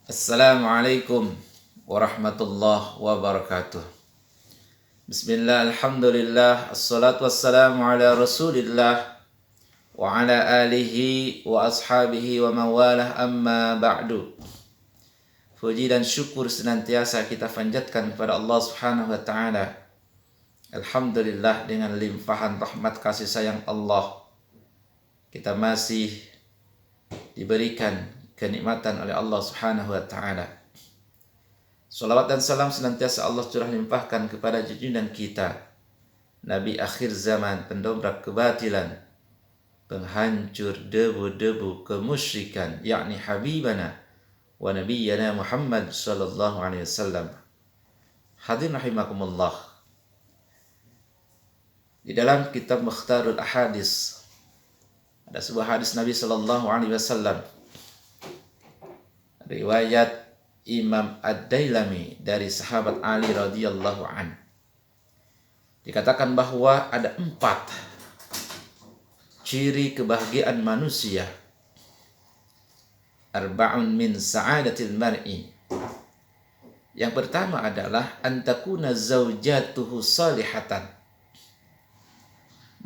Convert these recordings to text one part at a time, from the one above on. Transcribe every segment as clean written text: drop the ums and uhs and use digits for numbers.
Assalamualaikum warahmatullahi wabarakatuh. Bismillah, alhamdulillah, assalatu wassalamu ala rasulillah wa ala alihi wa ashabihi wa mawalah amma ba'du. Puji dan syukur senantiasa kita panjatkan kepada Allah subhanahu wa ta'ala. Alhamdulillah, dengan limpahan rahmat kasih sayang Allah, kita masih diberikan kenikmatan oleh Allah subhanahu wa ta'ala. Salawat dan salam senantiasa Allah curah limpahkan kepada junjungan kita, Nabi akhir zaman, pendobrak kebatilan, penghancur debu-debu kemusyrikan, yakni Habibana wa Nabiyyana Muhammad sallallahu alaihi wasallam. Hadirin rahimakumullah. Di dalam kitab Mukhtarul Ahadis ada sebuah hadis Nabi sallallahu alaihi wasallam, riwayat Imam Ad-Dailami dari sahabat Ali radhiyallahu an. Dikatakan bahwa ada 4 ciri kebahagiaan manusia. Arba'un min sa'adatil mar'i. Yang pertama adalah antakuna zaujatuhu salihatan.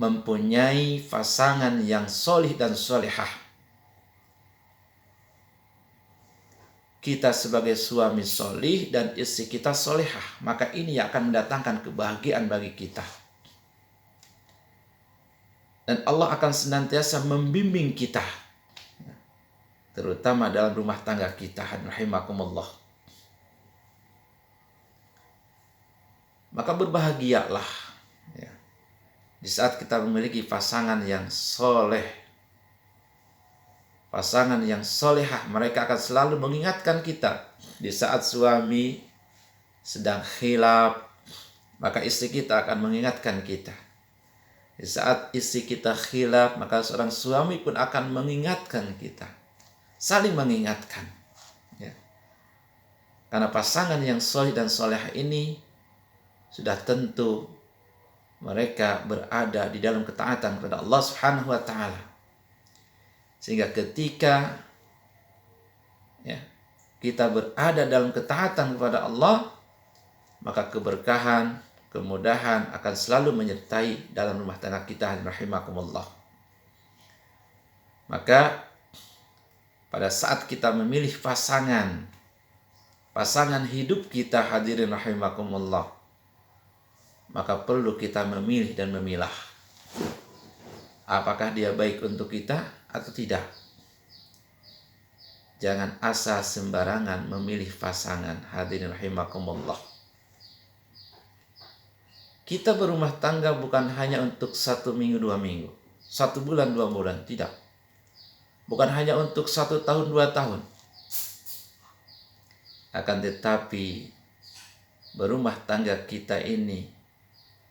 Mempunyai pasangan yang solih dan solihah. Kita sebagai suami solih dan istri kita solehah, maka ini yang akan mendatangkan kebahagiaan bagi kita. Dan Allah akan senantiasa membimbing kita, terutama dalam rumah tangga kita. Rahimakumullah. Maka berbahagialah ya, di saat kita memiliki pasangan yang soleh, pasangan yang solehah. Mereka akan selalu mengingatkan kita. Di saat suami sedang khilaf, maka istri kita akan mengingatkan kita. Di saat istri kita khilaf, maka seorang suami pun akan mengingatkan kita. Saling mengingatkan ya. Karena pasangan yang soleh dan solehah ini sudah tentu mereka berada di dalam ketaatan kepada Allah subhanahu wa ta'ala. Sehingga ketika ya, kita berada dalam ketaatan kepada Allah, maka keberkahan, kemudahan akan selalu menyertai dalam rumah tangga kita. Rahimakumullah. Maka pada saat kita memilih pasangan hidup kita, hadirin rahimakumullah, maka perlu kita memilih dan memilah. Apakah dia baik untuk kita atau tidak? Jangan asal sembarangan memilih pasangan, hadirin rahimakumullah. Kita berumah tangga bukan hanya untuk 1 minggu, 2 minggu, 1 bulan, 2 bulan, tidak. Bukan hanya untuk 1 tahun, 2 tahun. Akan tetapi berumah tangga kita ini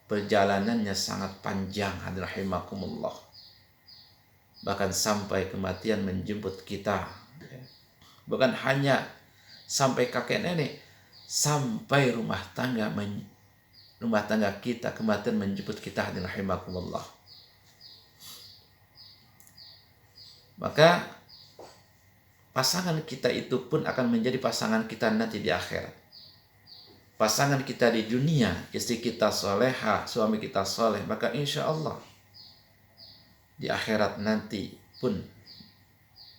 perjalanannya sangat panjang, hadirin rahimakumullah. Bahkan sampai kematian menjemput kita. Bukan hanya sampai kakek nenek, sampai rumah tangga kita kematian menjemput kita, hadirin rahimakumullah. Maka pasangan kita itu pun akan menjadi pasangan kita nanti di akhirat. Pasangan kita di dunia, istri kita soleha, suami kita soleh, maka insya Allah di akhirat nanti pun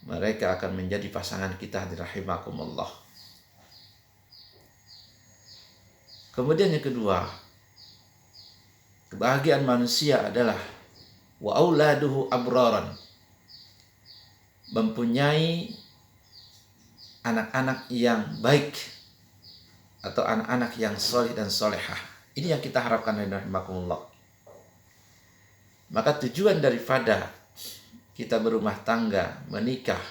mereka akan menjadi pasangan kita, rahimakumullah. Kemudian yang kedua, kebahagiaan manusia adalah wa auladuhu abraran. Mempunyai anak-anak yang baik atau anak-anak yang soleh dan solehah. Ini yang kita harapkan, rahimakumullah. Maka tujuan daripada kita berumah tangga, menikah,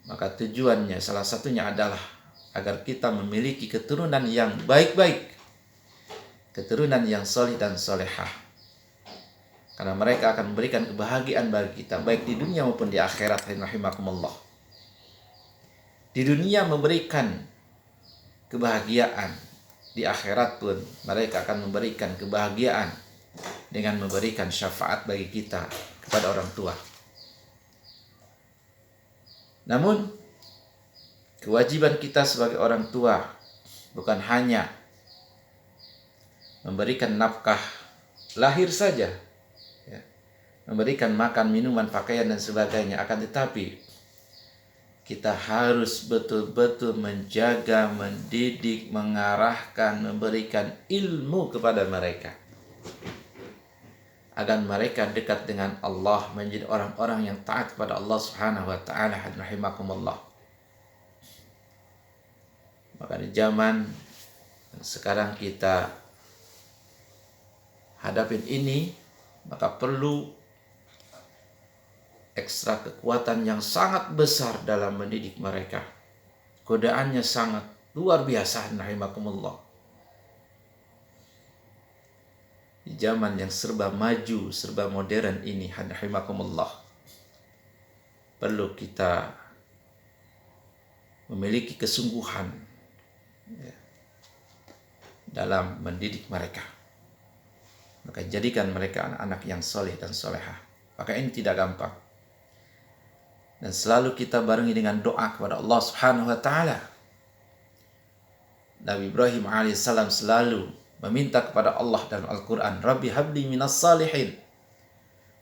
maka tujuannya salah satunya adalah agar kita memiliki keturunan yang baik-baik, keturunan yang soleh dan solehah. Karena mereka akan memberikan kebahagiaan bagi kita, baik di dunia maupun di akhirat, rahimakumullah. Di dunia memberikan kebahagiaan, di akhirat pun mereka akan memberikan kebahagiaan dengan memberikan syafaat bagi kita kepada orang tua. Namun kewajiban kita sebagai orang tua bukan hanya memberikan nafkah lahir saja, ya, memberikan makan, minuman, pakaian dan sebagainya, akan tetapi kita harus betul-betul menjaga, mendidik, mengarahkan, memberikan ilmu kepada mereka agar mereka dekat dengan Allah, menjadi orang-orang yang taat kepada Allah Subhanahu wa taala. Rahimakumullah. Maka di zaman sekarang kita hadapin ini, maka perlu ekstra kekuatan yang sangat besar dalam mendidik mereka. Godaannya sangat luar biasa. Rahimakumullah. Di zaman yang serba maju, serba modern ini, rahimakumullah, perlu kita memiliki kesungguhan, ya, dalam mendidik mereka. Maka jadikan mereka anak-anak yang soleh dan solehah. Maka ini tidak gampang. Dan selalu kita barengi dengan doa kepada Allah Subhanahu wa taala. Nabi Ibrahim alaihissalam selalu meminta kepada Allah dalam Al-Quran, Rabbi habli minas salihin.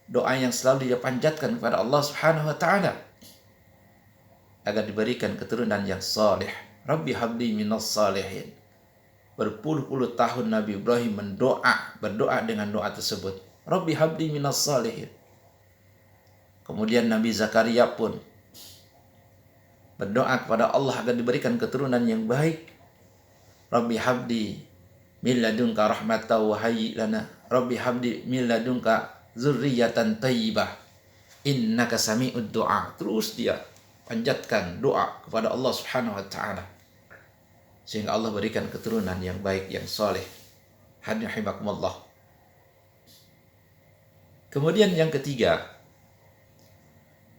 Doa yang selalu dia panjatkan kepada Allah Subhanahu wa ta'ala agar diberikan keturunan yang saleh. Rabbi habli minas salihin. Berpuluh-puluh tahun Nabi Ibrahim berdoa dengan doa tersebut, Rabbi habli minas salihin. Kemudian Nabi Zakaria pun berdoa kepada Allah agar diberikan keturunan yang baik. Rabbi habli min ladunka rahmatan wa hayyi lana Rabbi habli min ladunka dzurriyyatan thayyibah innaka sami'ud du'a. Terus dia panjatkan doa kepada Allah Subhanahu wa taala sehingga Allah berikan keturunan yang baik, yang soleh. Rahimakumullah. Kemudian yang ketiga,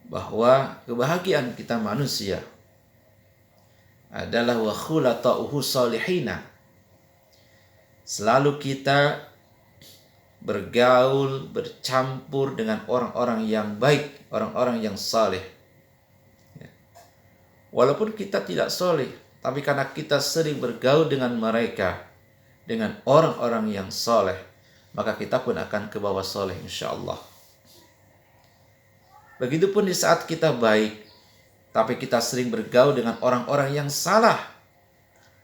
bahwa kebahagiaan kita manusia adalah wa khulata'uhu salihina. Selalu kita bergaul, bercampur dengan orang-orang yang baik, orang-orang yang saleh. Walaupun kita tidak saleh, tapi karena kita sering bergaul dengan mereka, dengan orang-orang yang saleh, maka kita pun akan ke bawah saleh insyaallah. Begitupun di saat kita baik, tapi kita sering bergaul dengan orang-orang yang salah,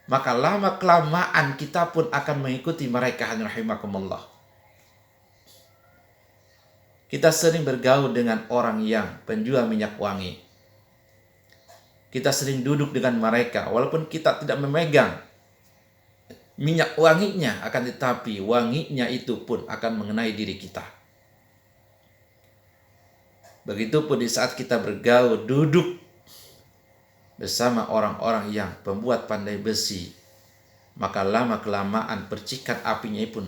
maka lama-kelamaan kita pun akan mengikuti mereka. Rahimakumullah. Kita sering bergaul dengan orang yang penjual minyak wangi. Kita sering duduk dengan mereka, walaupun kita tidak memegang minyak wanginya, akan tetapi wanginya itu pun akan mengenai diri kita. Begitupun di saat kita bergaul, duduk bersama orang-orang yang pembuat pandai besi, maka lama-kelamaan percikan apinya pun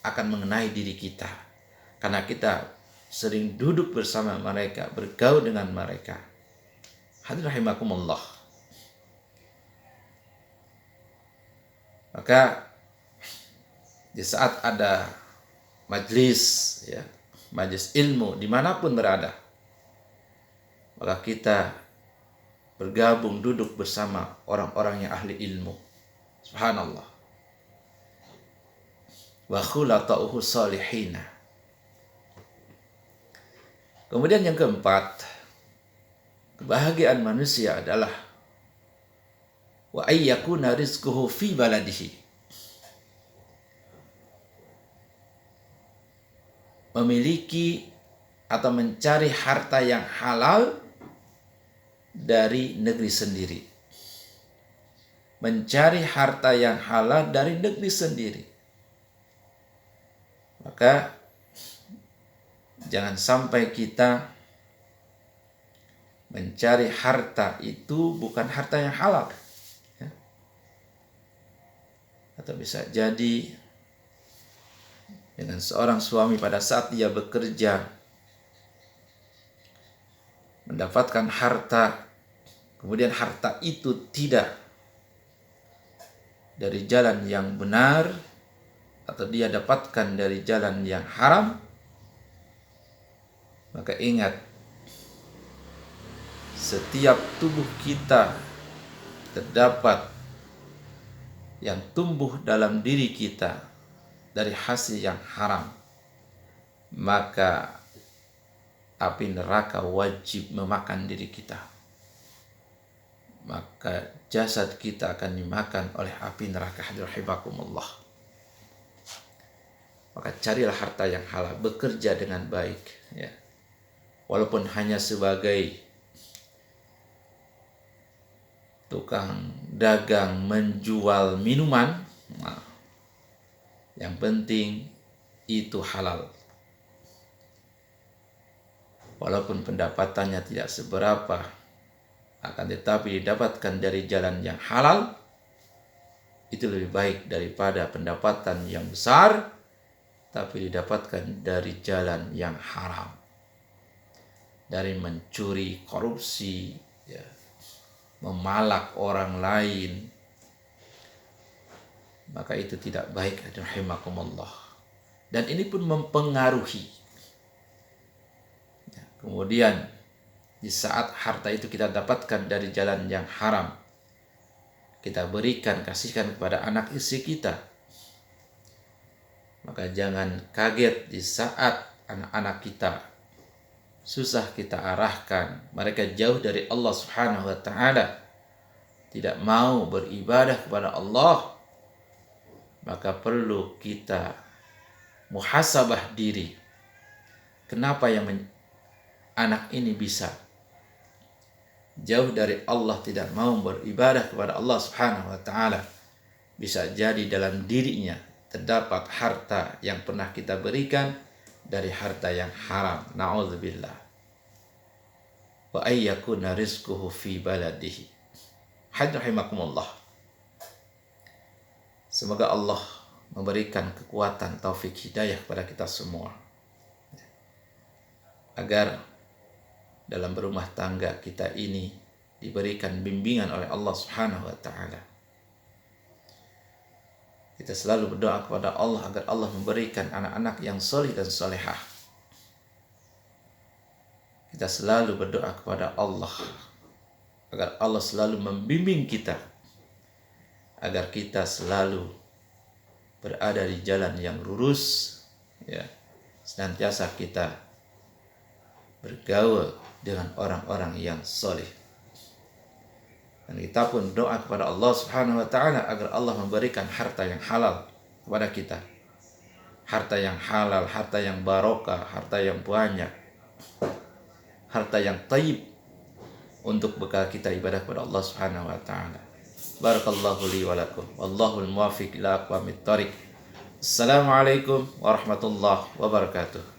akan mengenai diri kita. Karena kita sering duduk bersama mereka, bergaul dengan mereka. Hadirin rahimakumullah. Maka di saat ada majlis, ya, majlis ilmu dimanapun berada, maka kita bergabung duduk bersama orang-orang yang ahli ilmu. Subhanallah. Wa khulata'uhu salihina. Kemudian yang keempat, kebahagiaan manusia adalah wa ayyakuna rizquhu fi baladihi. Memiliki atau mencari harta yang halal dari negeri sendiri. Mencari harta yang halal dari negeri sendiri. Maka jangan sampai kita mencari harta itu bukan harta yang halal, ya. Atau bisa jadi dengan seorang suami pada saat dia bekerja mendapatkan harta, kemudian harta itu tidak dari jalan yang benar, atau dia dapatkan dari jalan yang haram, maka ingat, setiap tubuh kita terdapat yang tumbuh dalam diri kita dari hasil yang haram, maka api neraka wajib memakan diri kita. Maka jasad kita akan dimakan oleh api neraka. Rahimakumullah. Maka carilah harta yang halal, bekerja dengan baik, ya. Walaupun hanya sebagai tukang dagang menjual minuman, nah, yang penting itu halal. Walaupun pendapatannya tidak seberapa, akan tetapi didapatkan dari jalan yang halal, itu lebih baik daripada pendapatan yang besar tapi didapatkan dari jalan yang haram, dari mencuri, korupsi, ya, memalak orang lain. Maka itu tidak baik, rahimakumullah. Dan ini pun mempengaruhi. Ya, kemudian di saat harta itu kita dapatkan dari jalan yang haram, kita berikan, kasihkan kepada anak istri kita, maka jangan kaget di saat anak-anak kita susah kita arahkan, mereka jauh dari Allah Subhanahu wa taala, tidak mau beribadah kepada Allah, maka perlu kita muhasabah diri. Kenapa anak ini bisa jauh dari Allah, tidak mau beribadah kepada Allah Subhanahu wa taala? Bisa jadi dalam dirinya terdapat harta yang pernah kita berikan dari harta yang haram. Na'udzubillah. Wa ayyakuna rizquhu fi baladihi. Rahimakumullah. Semoga Allah memberikan kekuatan, taufik, hidayah kepada kita semua, agar dalam berumah tangga kita ini diberikan bimbingan oleh Allah Subhanahu wa taala. Kita selalu berdoa kepada Allah agar Allah memberikan anak-anak yang soleh dan solehah. Kita selalu berdoa kepada Allah agar Allah selalu membimbing kita, agar kita selalu berada di jalan yang lurus, ya. Senantiasa kita bergaul dengan orang-orang yang soleh. Dan kita pun doa kepada Allah Subhanahu wa taala agar Allah memberikan harta yang halal kepada kita. Harta yang halal, harta yang barokah, harta yang banyak, harta yang thayyib untuk bekal kita ibadah kepada Allah Subhanahu wa taala. Barakallahu li wa lakum. Wallahul muwaffiq ila aqwamit thoriq. Assalamualaikum warahmatullahi wabarakatuh.